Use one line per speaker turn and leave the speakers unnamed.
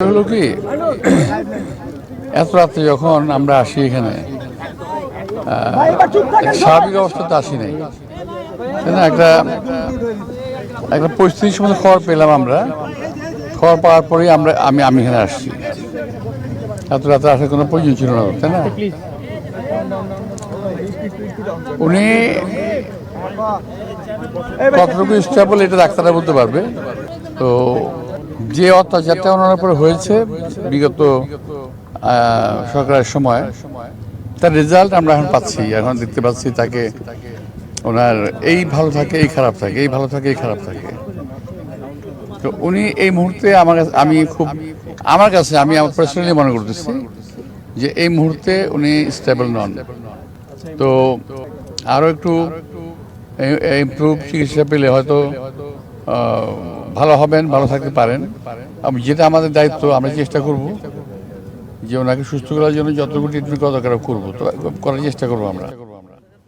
হলো কি এত রাত্রে যখন আমরা আসি এখানে স্বাভাবিক অবস্থাতে আসি নাই, তাই না? একটা একটা পরিস্থিতির সময় খবর পেলাম আমরা, খবর পাওয়ার পরেই আমি এখানে আসছি। এত রাত্রে আসার কোনো প্রয়োজন ছিল না, তাই না? উনি কতটুকু স্টেবল এটা ডাক্তাররা বলতে পারবে। তো যে অত্যাচারটা ওনার উপরে হয়েছে বিগত সরকারের সময়, তার রেজাল্ট আমরা এখন পাচ্ছি। এখন দেখতে পাচ্ছি তাকে ওনার এই ভালো থাকে এই খারাপ থাকে, এই ভালো থাকে এই খারাপ থাকে। তো উনি এই মুহূর্তে আমার কাছে আমি পার্সোনালি মনে করতেছি যে এই মুহূর্তে উনি স্টেবল নন। তো আরও একটু ইমপ্রুভ চিকিৎসা পেলে হয়তো ভালো হবেন, ভালো থাকতে পারেন। যেটা আমাদের দায়িত্ব, আমরা চেষ্টা করব যে ওনাকে সুস্থ করার জন্য যতটুকু ট্রিটমেন্ট করা দরকার করবো, তো করার চেষ্টা করবো আমরা।